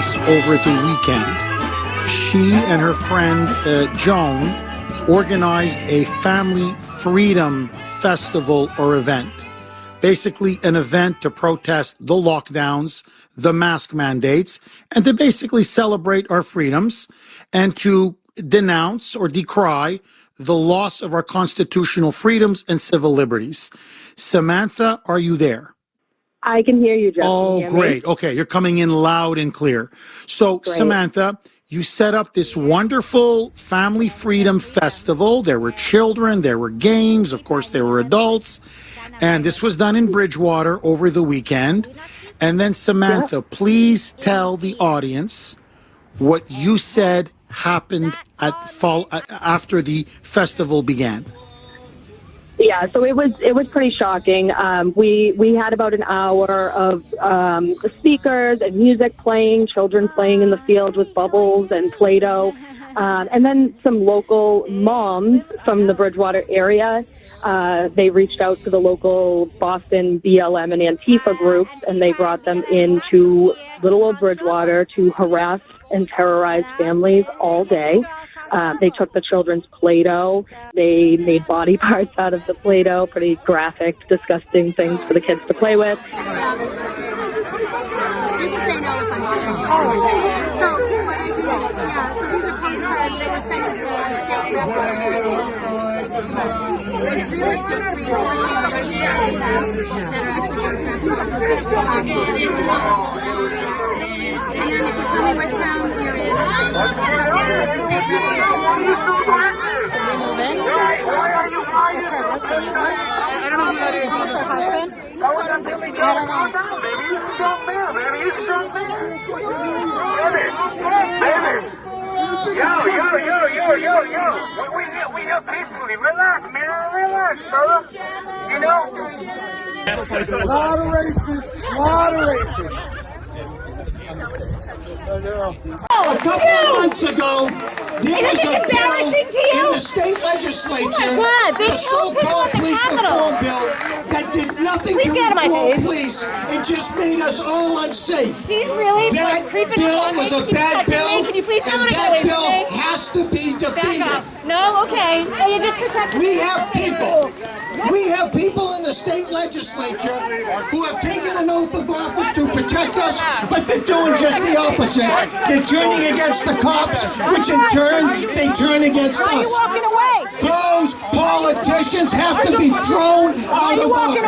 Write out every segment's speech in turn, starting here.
Blais over the weekend. She and her friend Joan organized a family freedom festival or event. Basically an event to protest the lockdowns, the mask mandates, and to basically celebrate our freedoms and to denounce or decry the loss of our constitutional freedoms and civil liberties. Samantha, are you there? I can hear you, Jeff. Oh, great. Okay, you're coming in loud and clear. So, great. Samantha, you set up this wonderful family freedom festival. There were children, there were games, of course, there were adults. And this was done in Bridgewater over the weekend. And then, Samantha, please tell the audience what you said happened after the festival began. Yeah, so it was pretty shocking. We had about an hour of speakers and music playing, children playing in the field with bubbles and Play-Doh, and then some local moms from the Bridgewater area. They reached out to the local Boston BLM and Antifa groups, and they brought them into little old Bridgewater to harass and terrorize families all day. They took the children's Play-Doh. They made body parts out of the Play-Doh, pretty graphic, disgusting things for the kids to play with. You can say no if I'm bothering you. So what I do is, so these are postcards. They were sent us to state but it really just reinforces the rights that we have that are actually being transformed. And then if you tell me which town you're in, We have peacefully. Relax, man. Relax, brother. You know? A lot of racists. A couple of months ago, there was a bill in the state legislature, the so-called police reform bill, that did nothing to reform police and just made us all unsafe. That bill was a bad bill, and that bill has to be defeated. No, okay. We have people in the state legislature who have taken an oath of office to protect us, but they're doing just the opposite. They're turning against the cops, which in turn, they turn against us. Those politicians have to be thrown out of office.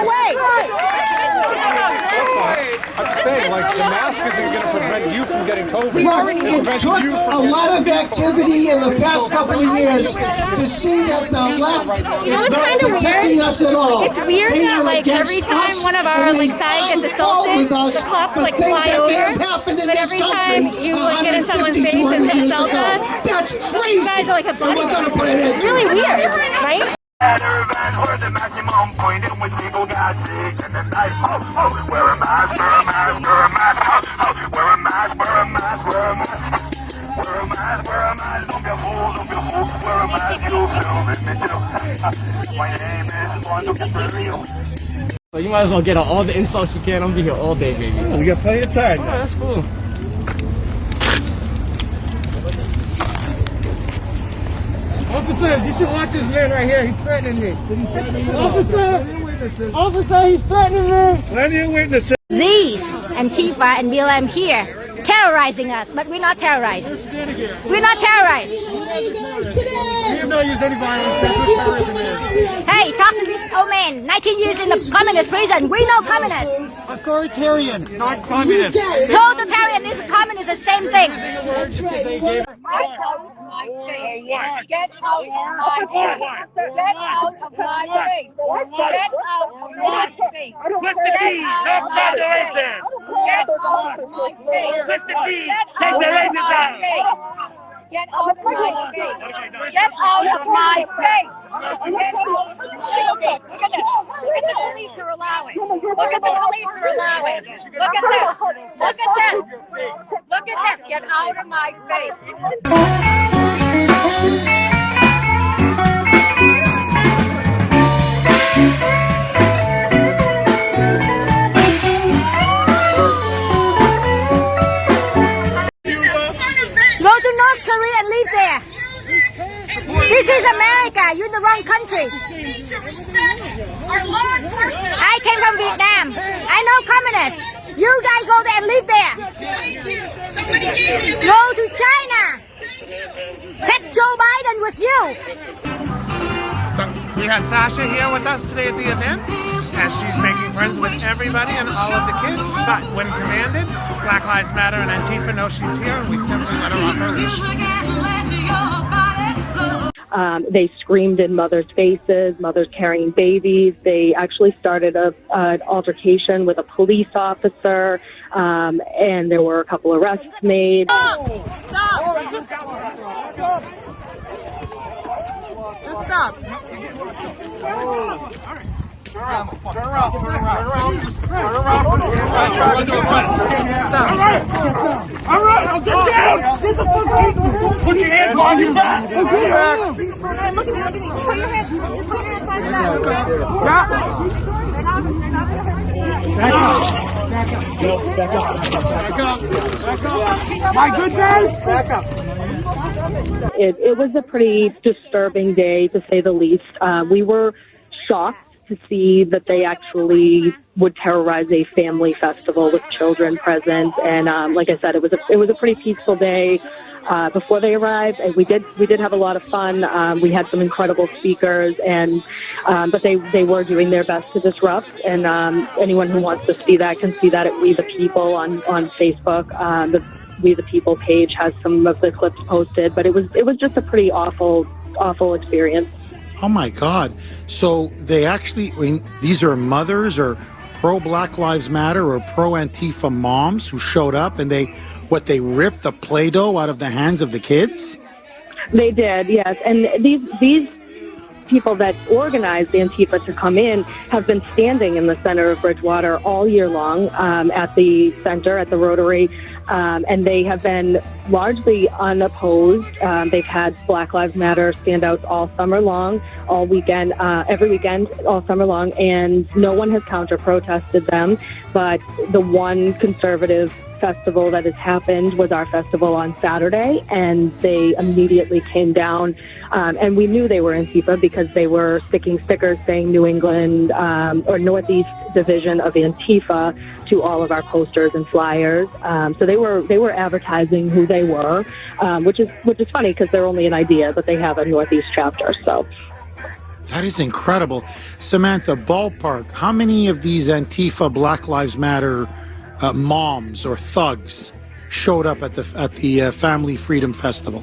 I'm saying, like, the mask isn't going to prevent you from getting COVID. Well, it took a lot of activity in the past couple of years to see that the left is not protecting us at all. It's weird that, like, every time one of our side gets assaulted, the cops, like, fly over. Happened in but this every country time you, like, get in someone's face and they assault us, that's crazy. you guys are like a And we're going to put it in. It's really weird, right? Or the maximum point in which people got sick and then like, wear a mask, wear a mask, wear a mask, wear a mask, wear a mask, wear a mask, wear a mask, wear a mask, don't be a fool, wear a mask, you feel me too. My name is Juan, don't get real. So you might as well get all the insults you can. I'm be here all day, baby. Oh, we got plenty of time. Oh, that's cool. Officer, you should watch this man right here. He's threatening me. Officer, he's threatening me. Plenty of witnesses. These Antifa and BLM here terrorizing us, but we're not terrorized. We're not terrorized. We have not used any violence. That's what terrorism is. Hey, talk to this old man. 19 years in the communist prison. We know communists. Authoritarian, not communist. Totalitarian is communist, the same thing. Get out of my face. Get out of my face. Get out of my face. Twist the T, no time to erase this. Get out of my face. Twist the T, take the erasers out. Get out of my face. Get out of my face. Get out of my face. Look at this. Look at the police are allowing. Look at the police are allowing. Look at this. Look at this. Look at this. Get out of my face. America. You're in the wrong country. We need to respect our law enforcement. I came from Vietnam. I know communists. You guys go there and live there. Thank you. Somebody gave me a Go to China. Take Joe Biden with you. So we had Sasha here with us today at the event, as she's making friends with everybody and all of the kids. But when commanded, Black Lives Matter and Antifa know she's here, and we simply let her off her leash. They screamed in mothers' faces, mothers carrying babies. They actually started an altercation with a police officer, and there were a couple arrests made. Stop! Just stop. Turn around. All right, I'll get down. Get the fuck out. Put your hands on your back. Look at me. Put your hands on your back. Back up. My good guys, back up. It was a pretty disturbing day, to say the least. We were shocked to see that they actually would terrorize a family festival with children present. And like I said, it was a pretty peaceful day before they arrived. And we did have a lot of fun. We had some incredible speakers, and but they were doing their best to disrupt. And anyone who wants to see that can see that at We the People on Facebook. The We the People page has some of the clips posted, but it was just a pretty awful experience. Oh my God. So they actually, these are mothers or pro-Black Lives Matter or pro-Antifa moms who showed up, and they ripped the Play-Doh out of the hands of the kids? They did, yes. And these people that organized Antifa to come in have been standing in the center of Bridgewater all year long, at the center, at the Rotary, and they have been largely unopposed. They've had Black Lives Matter standouts all summer long, all weekend, every weekend, all summer long, and no one has counter-protested them. But the one conservative festival that has happened was our festival on Saturday, and they immediately came down. And we knew they were Antifa because they were sticking stickers saying New England or Northeast Division of Antifa to all of our posters and flyers. So they were advertising who they were, which is funny because they're only an idea, but they have a Northeast chapter. So that is incredible. Samantha, ballpark, how many of these Antifa Black Lives Matter moms or thugs showed up at the Family Freedom Festival?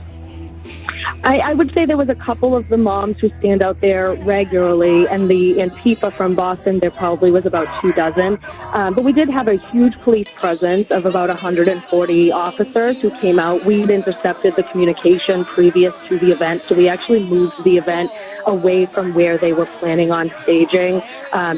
I would say there was a couple of the moms who stand out there regularly, and the Antifa from Boston, there probably was about 24. But we did have a huge police presence of about 140 officers who came out. We'd intercepted the communication previous to the event, so we actually moved the event away from where they were planning on staging,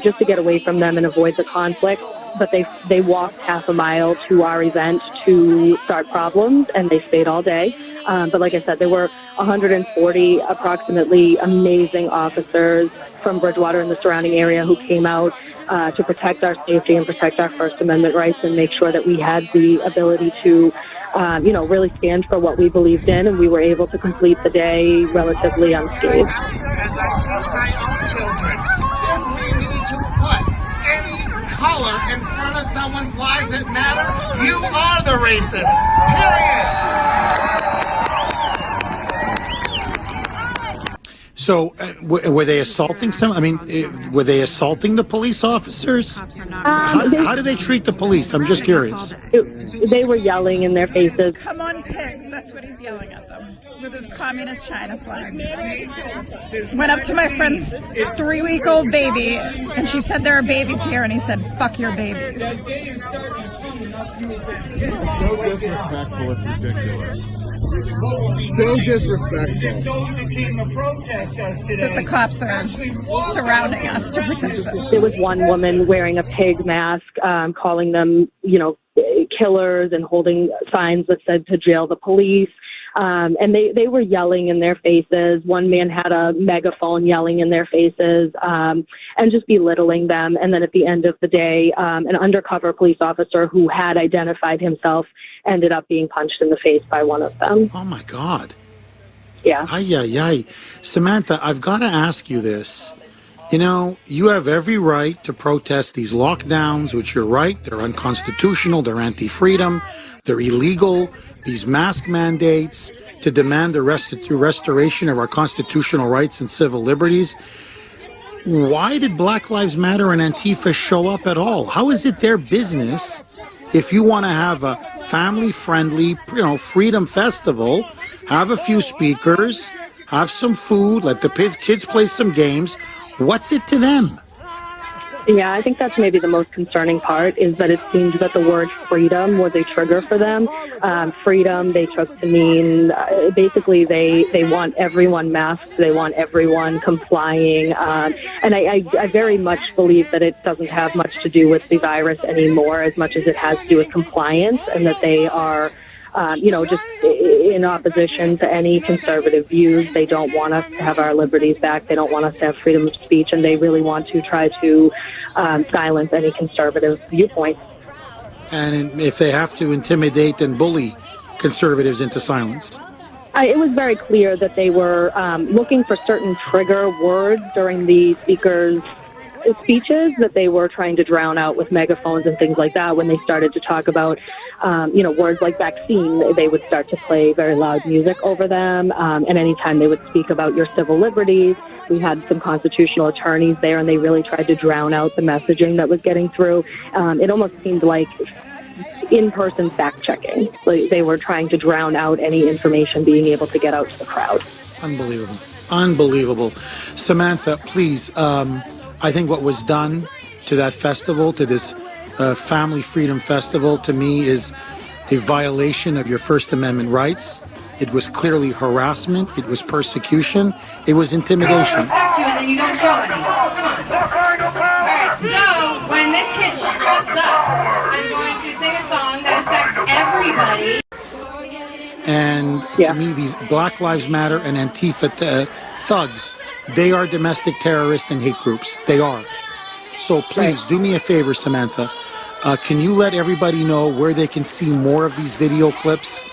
just to get away from them and avoid the conflict. But they walked half a mile to our event to start problems, and they stayed all day. But like I said, there were 140 approximately amazing officers from Bridgewater and the surrounding area who came out to protect our safety and protect our First Amendment rights and make sure that we had the ability to, really stand for what we believed in, and we were able to complete the day relatively unscathed. As I teach my own children, if we need to put any color in front of someone's lives that matter, you are the racist. Period. So were they assaulting were they assaulting the police officers? How do they treat the police? I'm just curious. They were yelling in their faces. Come on, pigs. That's what he's yelling at them with his communist China flag. Went up to my friend's 3-week-old baby, and she said there are babies here, and he said, fuck your babies. So disrespectful, it's ridiculous. So disrespectful. That the cops are surrounding us to protect us. There was one woman wearing a pig mask, calling them, killers, and holding signs that said to jail the police. And they were yelling in their faces. One man had a megaphone yelling in their faces, and just belittling them. And then at the end of the day, an undercover police officer who had identified himself ended up being punched in the face by one of them. Oh my God. Yeah. Ay, ay, ay. Samantha, I've got to ask you this. You know, you have every right to protest these lockdowns, which you're right, they're unconstitutional, they're anti-freedom, they're illegal, these mask mandates to demand the restoration of our constitutional rights and civil liberties. Why did Black Lives Matter and Antifa show up at all? How is it their business if you want to have a family-friendly, freedom festival, have a few speakers, have some food, let the kids play some games? What's it to them? Yeah, I think that's maybe the most concerning part, is that it seems that the word freedom was a trigger for them. Freedom, they took to mean, basically they want everyone masked, they want everyone complying. And I very much believe that it doesn't have much to do with the virus anymore as much as it has to do with compliance, and that they are just in opposition to any conservative views. They don't want us to have our liberties back. They don't want us to have freedom of speech, and they really want to try to silence any conservative viewpoints. And if they have to intimidate and bully conservatives into silence. It was very clear that they were looking for certain trigger words during the speakers' speeches that they were trying to drown out with megaphones and things like that. When they started to talk about, words like vaccine, they would start to play very loud music over them. And anytime they would speak about your civil liberties, we had some constitutional attorneys there, and they really tried to drown out the messaging that was getting through. It almost seemed like in-person fact-checking. Like they were trying to drown out any information being able to get out to the crowd. Unbelievable. Unbelievable. Samantha, please, I think what was done to that festival, to this Family Freedom Festival, to me is a violation of your First Amendment rights. It was clearly harassment. It was persecution. It was intimidation. And then you don't show any. Come on. All right, so when this kid shuts up, I'm going to sing a song that affects everybody. And to me, these Black Lives Matter and Antifa thugs, they are domestic terrorists and hate groups. They are. So please do me a favor, Samantha. Can you let everybody know where they can see more of these video clips?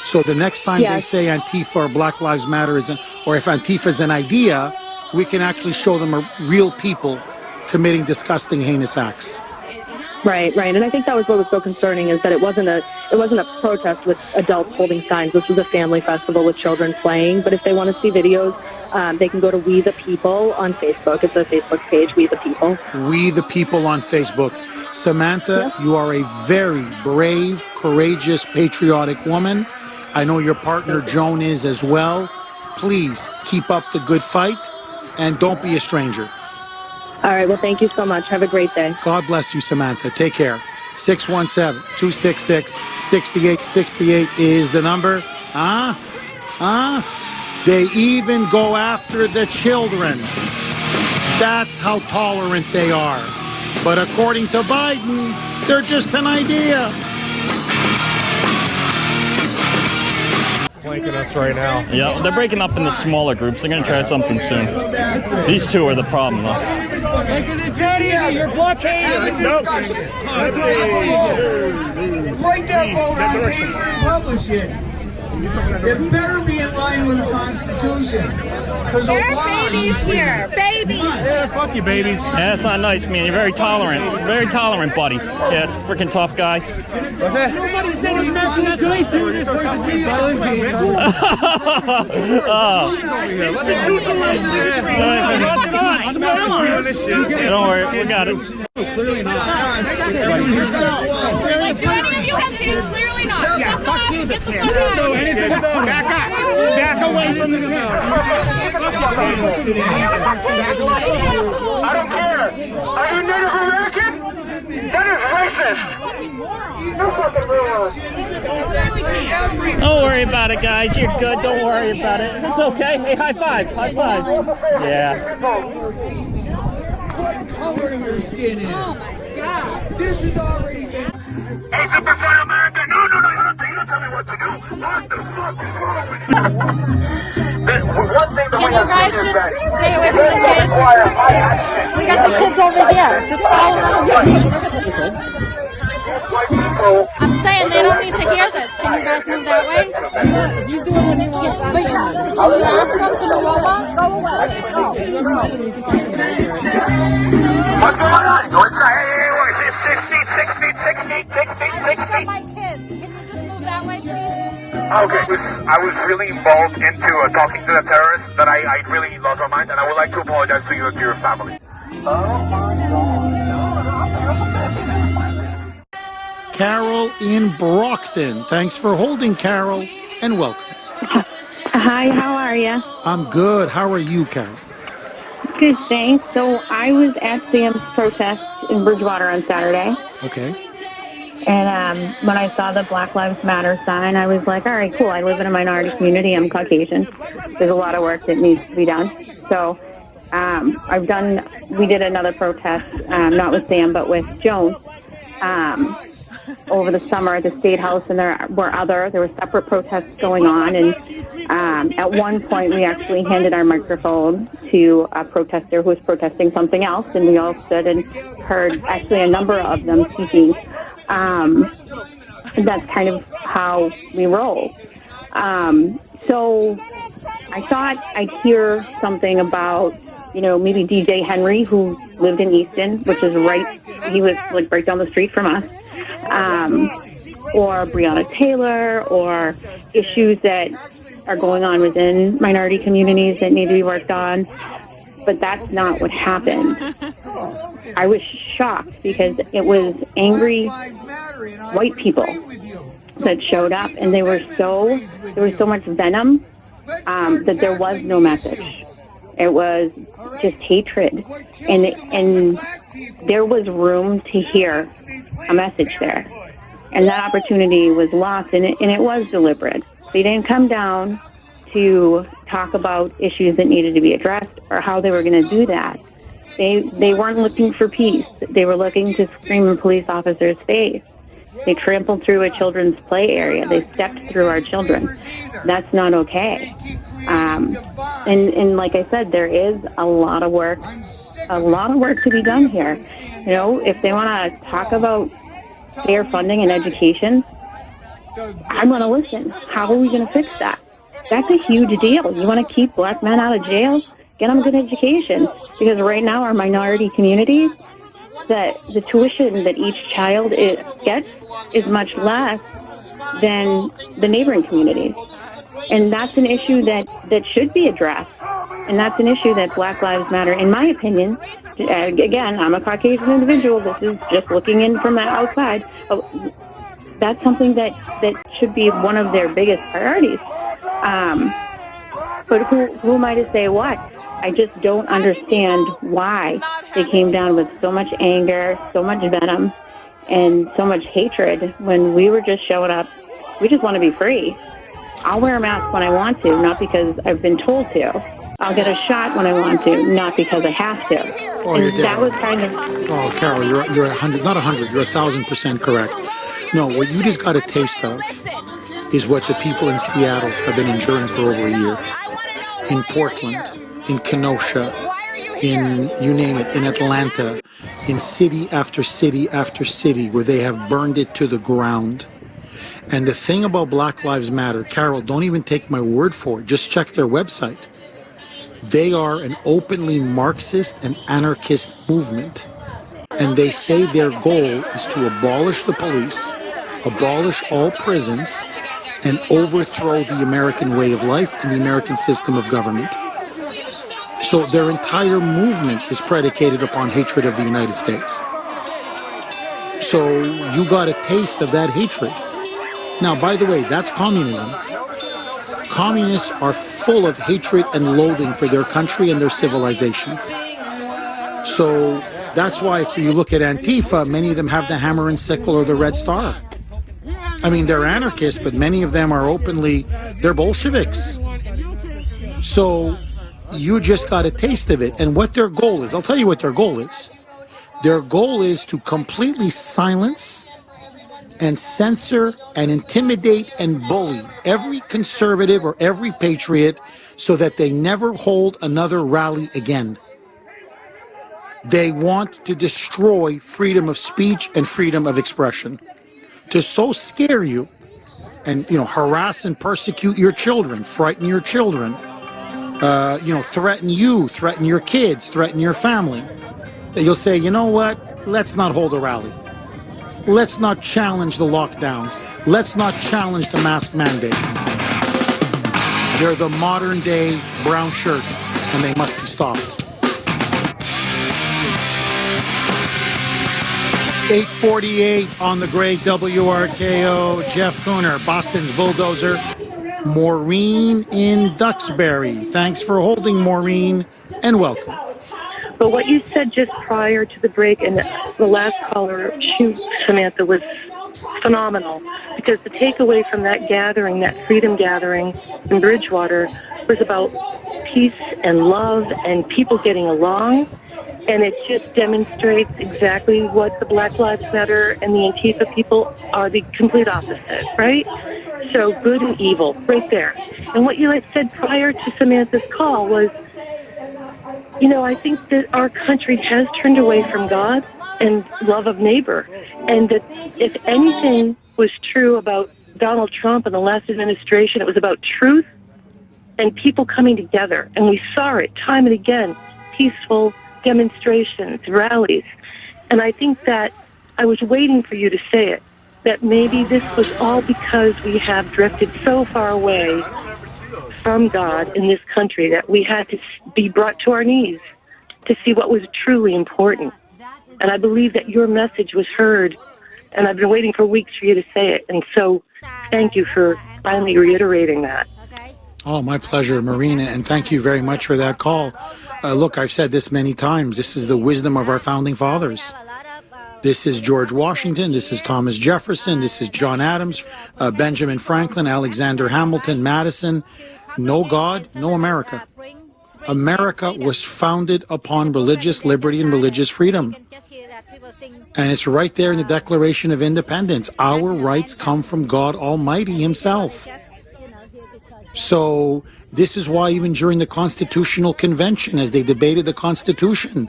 So the next time they say Antifa or Black Lives Matter or if Antifa is an idea, we can actually show them real people committing disgusting, heinous acts. Right. And I think that was what was so concerning, is that it wasn't a protest with adults holding signs. This was a family festival with children playing. But if they want to see videos, they can go to We the People on Facebook. It's a Facebook page, We the People. We the People on Facebook. Samantha, you are a very brave, courageous, patriotic woman. I know your partner Joan is as well. Please keep up the good fight and don't be a stranger. All right. Well, thank you so much. Have a great day. God bless you, Samantha. Take care. 617-266-6868 is the number. They even go after the children. That's how tolerant they are. But according to Biden, they're just an idea. Flanking us right now. Yeah, they're breaking up into smaller groups. They're going to try something soon. These two are the problem, though. You're blockading. Nope. Write that vote on paper and publish it. It better be in line with the Constitution. There are babies here. Babies. Yeah, fuck you, babies. Yeah, that's not nice, man. You're very tolerant. Very tolerant, buddy. Yeah, freaking tough guy. What's that? Nobody said American Constitution. Don't worry, we got it. Clearly not. Clearly not. Yeah, fuck you. Back up. Back away from the camera. I don't care. Are you Native American? That is racist. Don't worry about it, guys. You're good. Don't worry about it. It's okay. Hey, high five. High five. Yeah. What color your skin is. This has already been... Hey, Superfly America. No, you don't tell me what to do. What the fuck is wrong with you? Can you guys just stay away from the kids? We got the kids over there. Just follow them. I'm saying they don't need to hear this. Can you guys move that way? He's doing what he wants. But can you ask them to move over? Go away. What's going on? What's that? Hey, what is it? 6 feet, 6 feet, 6 feet, 6 feet, 6 feet. My kids. Can you just move that way, please? Okay, I was really involved into talking to the terrorists that I really lost my mind, and I would like to apologize to you and to your family. Carol in Brockton. Thanks for holding, Carol, and welcome. Hi, how are you? I'm good. How are you, Carol? Good, thanks. So I was at Sam's protest in Bridgewater on Saturday. Okay. And when I saw the Black Lives Matter sign, I was like, all right, cool. I live in a minority community. I'm Caucasian. There's a lot of work that needs to be done. So we did another protest, not with Sam, but with Joan, over the summer at the State House, and there were separate protests going on. And at one point, we actually handed our microphone to a protester who was protesting something else, and we all stood and heard actually a number of them speaking. That's kind of how we roll. So I thought I'd hear something about, maybe DJ Henry, who lived in Easton, which is he was like right down the street from us, or Breonna Taylor, or issues that are going on within minority communities that need to be worked on. But that's not what happened. I was shocked because it was angry white people that showed up, and there was so much venom that there was no message. It was just hatred, and there was room to hear a message there, and that opportunity was lost, and it was deliberate. They didn't come down to talk about issues that needed to be addressed or how they were going to do that. They weren't looking for peace. They were looking to scream in police officers' face. They trampled through a children's play area. They stepped through our children. That's not okay. And like I said, there is a lot of work to be done here. If they want to talk about fair funding and education, I'm going to listen. How are we going to fix that? That's a huge deal. You want to keep black men out of jail? Get them a good education. Because right now, our minority communities, the tuition that each child gets is much less than the neighboring communities. And that's an issue that should be addressed. And that's an issue that Black Lives Matter, in my opinion, again, I'm a Caucasian individual. This is just looking in from the outside. That's something that should be one of their biggest priorities. But who am I to say what? I just don't understand why they came down with so much anger, so much venom, and so much hatred when we were just showing up. We just want to be free. I'll wear a mask when I want to, not because I've been told to. I'll get a shot when I want to, not because I have to. Oh, and you're dead. That was kind of... Oh, Carol, you're 100, not 100, you're 1,000% correct. No, what you just got a taste of is what the people in Seattle have been enduring for over a year. In Portland, in Kenosha, in, you name it, in Atlanta, in city after city after city, where they have burned it to the ground. And the thing about Black Lives Matter, Carol, don't even take my word for it. Just check their website. They are an openly Marxist and anarchist movement. And they say their goal is to abolish the police, abolish all prisons, and overthrow the American way of life and the American system of government. So their entire movement is predicated upon hatred of the United States. So you got a taste of that hatred. Now, by the way, that's communism. Communists are full of hatred and loathing for their country and their civilization. So that's why if you look at Antifa, many of them have the hammer and sickle or the red star. I mean, they're anarchists, but many of them are they're Bolsheviks. So you just got a taste of it. And what their goal is, I'll tell you what their goal is. Their goal is to completely silence and censor and intimidate and bully every conservative or every patriot so that they never hold another rally again. They want to destroy freedom of speech and freedom of expression. to so scare you and, harass and persecute your children, frighten your children, threaten you, threaten your kids, threaten your family, that you'll say, you know what, let's not hold a rally. Let's not challenge the lockdowns. Let's not challenge the mask mandates. They're the modern day brown shirts, and they must be stopped. 8:48 on the great WRKO Jeff Kuhner, Boston's bulldozer. Maureen in Duxbury. Thanks for holding, Maureen, and welcome. But what you said just prior to the break and the last caller, Samantha, was phenomenal. Because the takeaway from that gathering, that freedom gathering in Bridgewater, was about peace and love and people getting along. And it just demonstrates exactly what the Black Lives Matter and the Antifa people are, the complete opposite, right? So good and evil, right there. And what you had said prior to Samantha's call was, I think that our country has turned away from God and love of neighbor. And that if anything was true about Donald Trump and the last administration, it was about truth and people coming together. And we saw it time and again, peaceful demonstrations, rallies. And I think that I was waiting for you to say it, that maybe this was all because we have drifted so far away from God in this country that we had to be brought to our knees to see what was truly important. And I believe that your message was heard, and I've been waiting for weeks for you to say it. And so thank you for finally reiterating that. Oh, my pleasure, Marina, and thank you very much for that call. Look, I've said this many times. This is the wisdom of our founding fathers. This is George Washington. This is Thomas Jefferson. This is John Adams, Benjamin Franklin, Alexander Hamilton, Madison. No God, no America. America was founded upon religious liberty and religious freedom. And it's right there in the Declaration of Independence. Our rights come from God Almighty himself. So this is why even during the Constitutional Convention, as they debated the Constitution,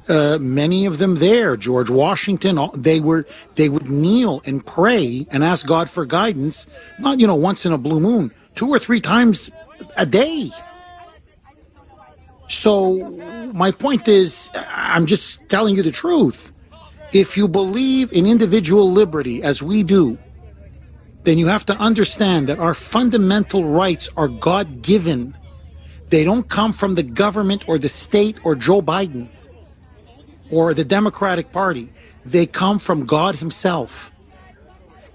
many of them there, George Washington, they would kneel and pray and ask God for guidance, not, once in a blue moon, 2 or 3 times a day. So my point is, I'm just telling you the truth. If you believe in individual liberty, as we do, then you have to understand that our fundamental rights are God-given. They don't come from the government or the state or Joe Biden or the Democratic Party. They come from God himself.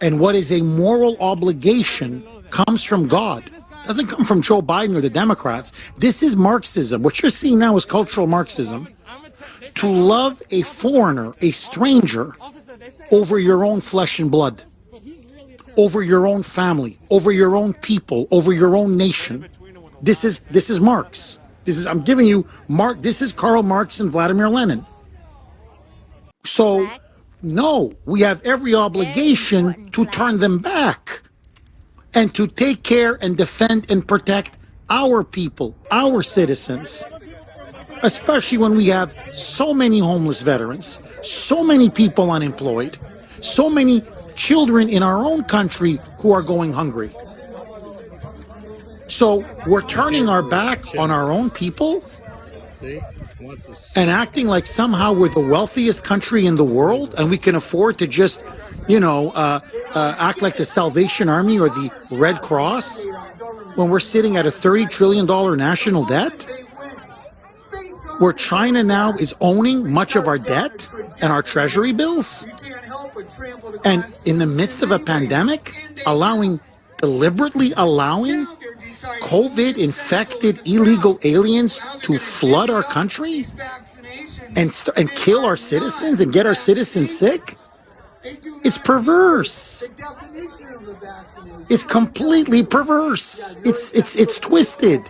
And what is a moral obligation comes from God. It doesn't come from Joe Biden or the Democrats. This is Marxism. What you're seeing now is cultural Marxism. To love a foreigner, a stranger, over your own flesh and blood, over your own family, over your own people, over your own nation. This is Marx. I'm giving you Marx. This is Karl Marx and Vladimir Lenin. So, no, we have every obligation to turn them back and to take care and defend and protect our people, our citizens, especially when we have so many homeless veterans, so many people unemployed, so many children in our own country who are going hungry. So we're turning our back on our own people and acting like somehow we're the wealthiest country in the world and we can afford to just, act like the Salvation Army or the Red Cross when we're sitting at a $30 trillion national debt, where China now is owning much of our debt and our treasury bills. And in the midst of a pandemic, deliberately allowing COVID-infected illegal aliens to flood our country and kill our citizens and get our citizens sick? It's perverse. It's completely perverse. It's twisted.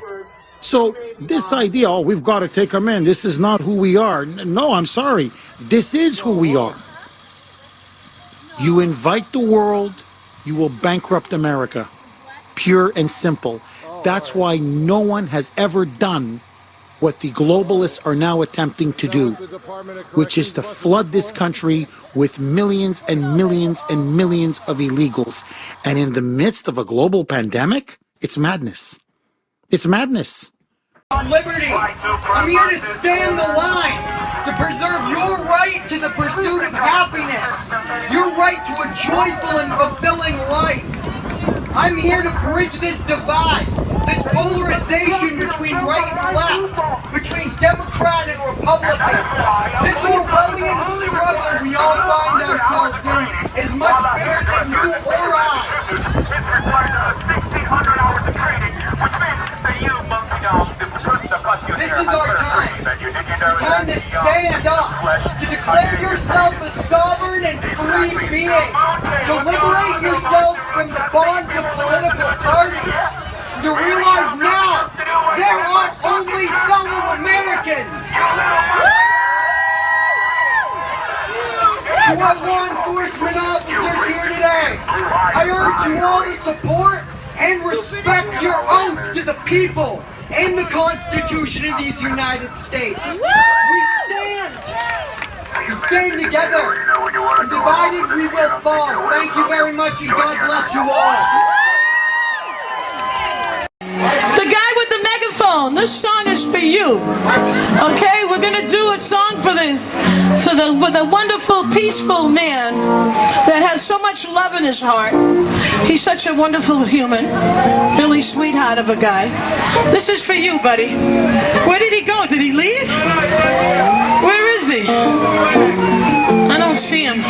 So this idea, we've got to take them in. This is not who we are. No, I'm sorry. This is who we are. You invite the world, you will bankrupt America. Pure and simple. That's why no one has ever done what the globalists are now attempting to do, which is to flood this country with millions and millions and millions of illegals. And in the midst of a global pandemic, it's madness. It's madness. Liberty. I'm here to stand the line, to preserve your right to the pursuit of happiness, your right to a joyful and fulfilling life. I'm here to bridge this divide, this polarization between right and left, between Democrat and Republican. This Orwellian struggle we all find ourselves in is much bigger than you or I. This is our time. The time to stand up, to declare yourself a sovereign and free being, to liberate yourselves from the bonds of political party, to realize now there are only fellow Americans. To our law enforcement officers here today, I urge you all to support and respect your oath to the people and the Constitution of these United States. We stand together, and divided we will fall. Thank you very much, and God bless you all. The guy with the megaphone, this song is for you. Okay, we're gonna do a song for the wonderful, peaceful man that has so much love in his heart. He's such a wonderful human, really sweetheart of a guy. This is for you, buddy. Where did he go? Did he leave? Where is he? I don't see him.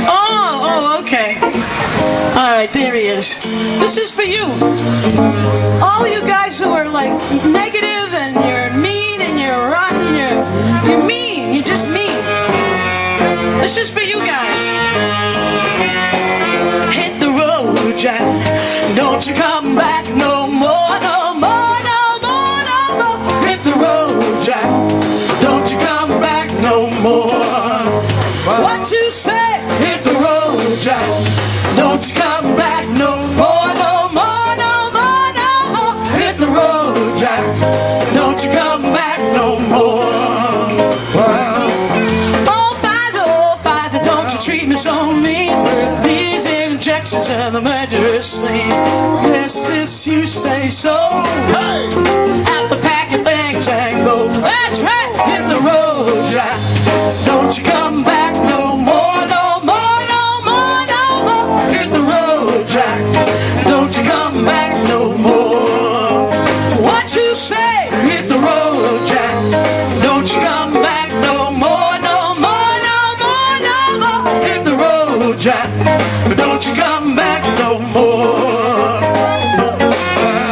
Oh, okay. All right, there he is. This is for you. All you guys who are like negative and you're mean and you're rotten, you're mean, you're just mean. This is for you guys. Hit the road, Jack. Don't you come back no more, no more, no more, no more. Hit the road, Jack. Don't you come back no more. What you say? Hit the road, Jack. Don't you come back no more, no more, no more, no more. Hit the road, Jack. Don't you come back no more. Oh, Pfizer, don't you treat me so mean. These injections are the murderous thing. Yes, since you say so. Hey! Have to pack your things and go. That's right, hit the road, Jack. Don't you come back no more, no more, no more, no more. Hit the road, Jack. Don't you come back no more. What you say? Hit the road, Jack. Don't you come back no more, no more, no more, no more. Hit the road, Jack. But don't you come back no more.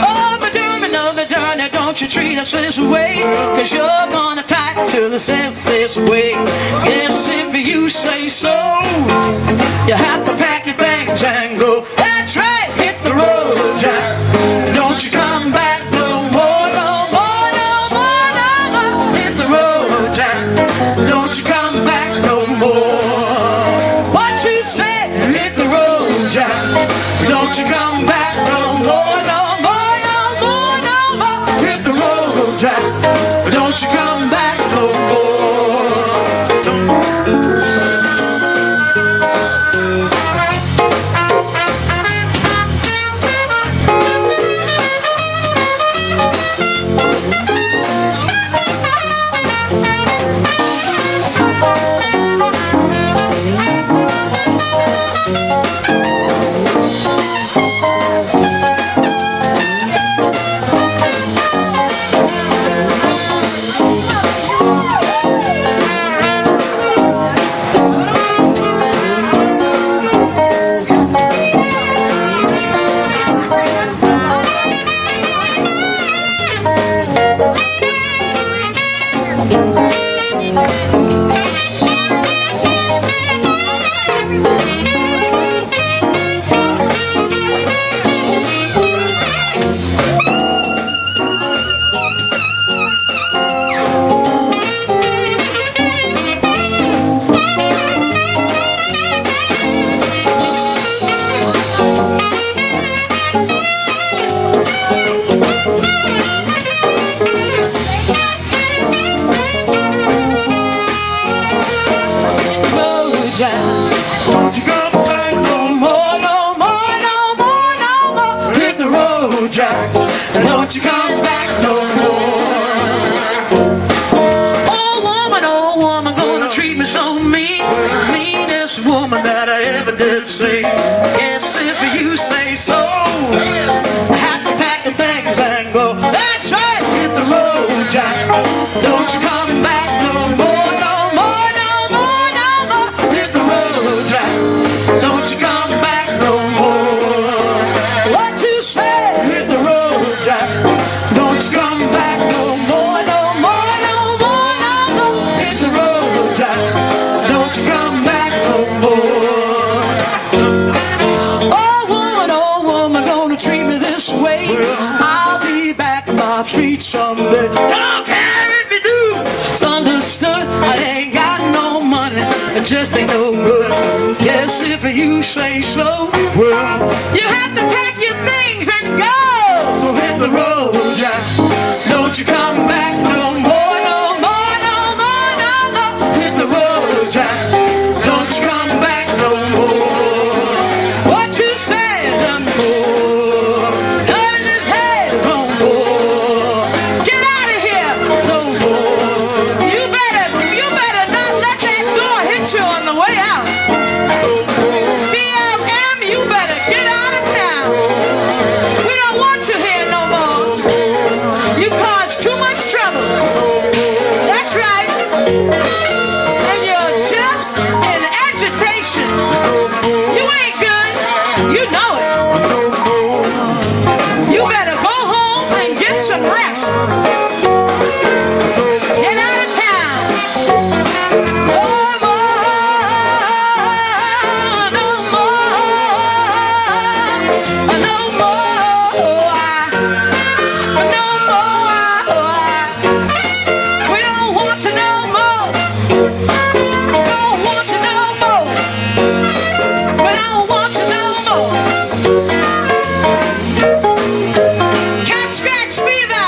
Oh, Madonna, don't you treat us this way, 'cause you're gonna tie to the sense this way. Yes, if you say so, you have to pack your things and go. That's right, hit the road, Jack. Don't you come back no more, no more, no more, no more. Hit the road, Jack. Don't you come back no more. What you say? Hit the road, Jack. Don't you come back no more, no more, no more, no more. Hit the road, Jack. Don't you come back no more. did say, yes, if you say so. I have to pack the things and go. That's right, hit the road, Jack. Don't you come back no more, no more, no more, no more. Hit the road, Jack. Don't you come back no more. What you say? Hit the road, Jack. Don't you come back no more, no more, no more, no more. Hit the road, Jack. Don't you come back no more. Oh woman, gonna treat me this way. I'll be back on my feet someday. Don't care if you do. It's understood. I ain't got no money. It just ain't no good. Yes, if you say so. Well, you have to pack your things and go. So hit the road, Jack. Don't you come back no more, no more, no more, no more. Hit the road, Jack. Don't you come back no more. What you said, done more. None in his head, no more. Get out of here, no more. You better not let that door hit you on the way out. BLM, you better get out of town. We don't want you here no more. You caused too much trouble. That's right. And you're just in agitation. You ain't good. You know it. You better go home and get some rest. Get out of town. No more. No more. No more. No more. We don't want you no more. Don't want you no more. We don't want you no more. Cat scratch fever.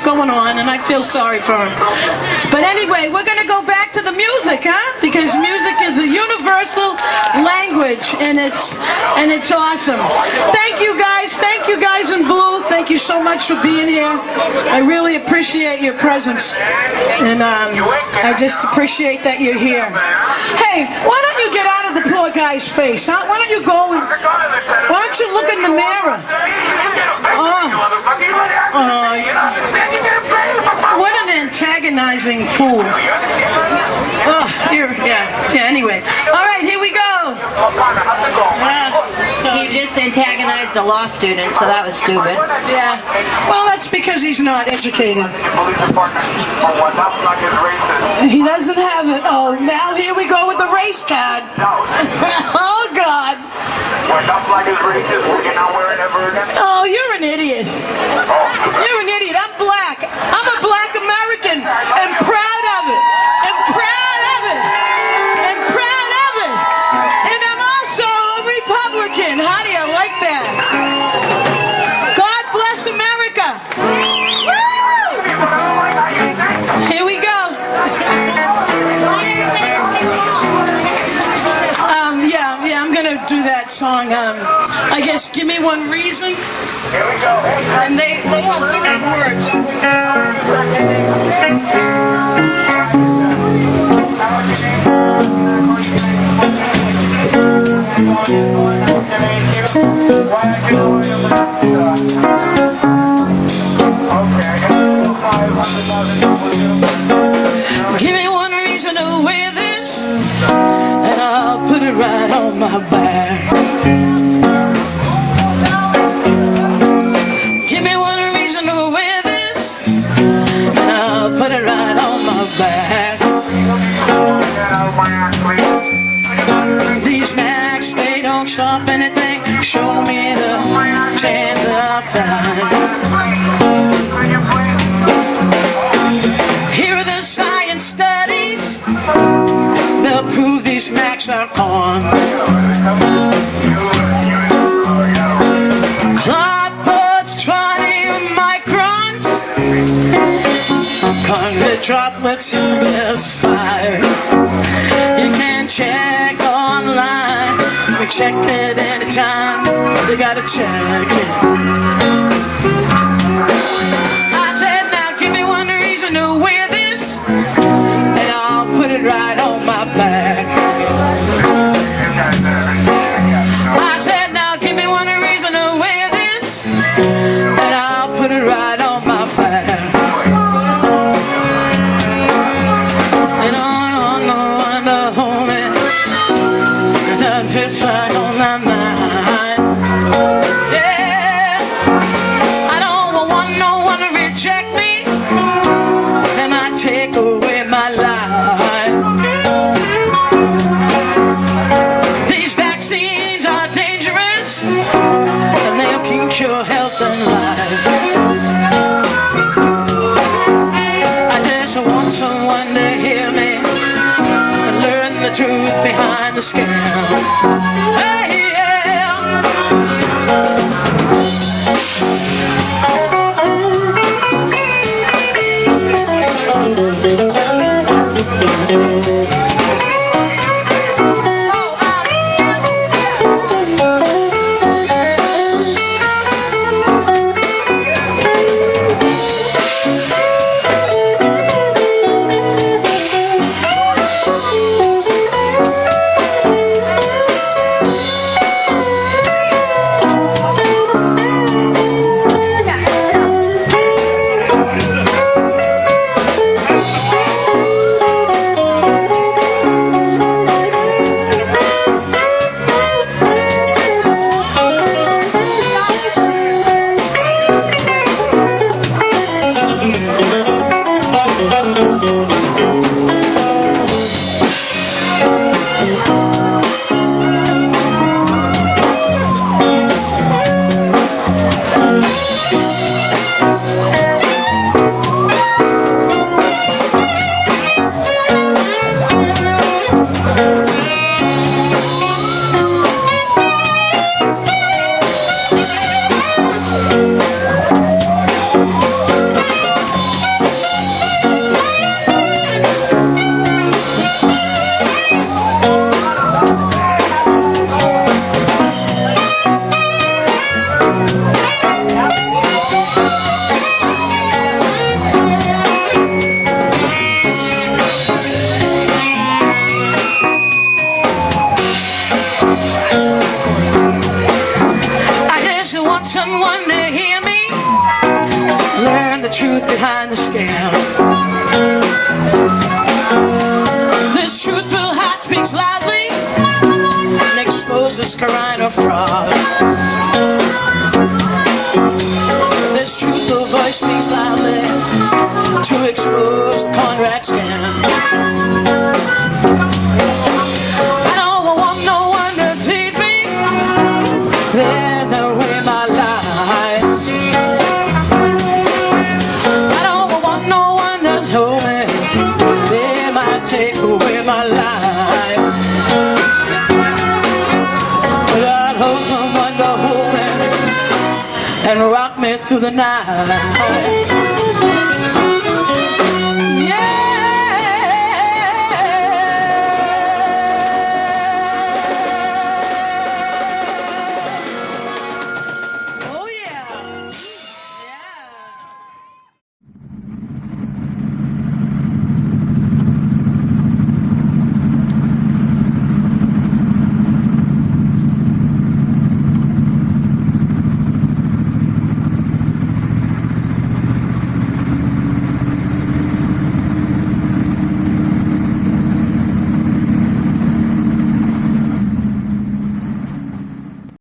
Going on, and I feel sorry for him. But anyway, we're going to go back to the music, huh? Because music is a universal language, and it's awesome. Thank you guys in blue. Thank you so much for being here. I really appreciate your presence, and I just appreciate that you're here. Hey, why don't you get out of the poor guy's face, huh? Why don't you go and why don't you look in the mirror? What an antagonizing fool. Oh, anyway. All right, here we go. He just antagonized a law student, so that was stupid. Yeah. Well, that's because he's not educated. He doesn't have it. Oh, now here we go with the race card. Oh, God. Oh, you're an idiot. You're an idiot. I'm black. I'm a black American and proud of it. And proud of it. And proud of it. And I'm also a Republican. How do you like that? God bless America. Here we go. Yeah, I'm gonna do that song. I guess Give Me One Reason. Here we go. And they have different words. Give me one reason to wear this, and I'll put it right on my back. Give me one reason to wear this, and I'll put it right on my back. These Macs, they don't stop anything. Show me the chance I find. Here are the science studies. They'll prove these Macs are on. Cloth buds, 20 microns. Concrete droplets, just 5. You can check online. We check it anytime. You gotta check it. I said, now give me one reason to wear this, and I'll put it right on my back. I said, now give me one reason to wear this, and I'll put it right on my back. And on the one to hold me, and I'm just right on my mind. Yeah, I don't want no one to reject me. They might take away my life. These vaccines are dangerous, and they'll cure health and life. I just want someone to hear me and learn the truth behind the scam. Hey, yeah. Someone to hear me, learn the truth behind the scam. This truth will heart speaks loudly and exposes Karina fraud. This truthful voice speaks loudly to expose the Conrad scam. I don't want no one to tease me. They're no way my life. I don't want no one to hold me. They might take away my life. But I'd hope someone to hold me and rock me through the night.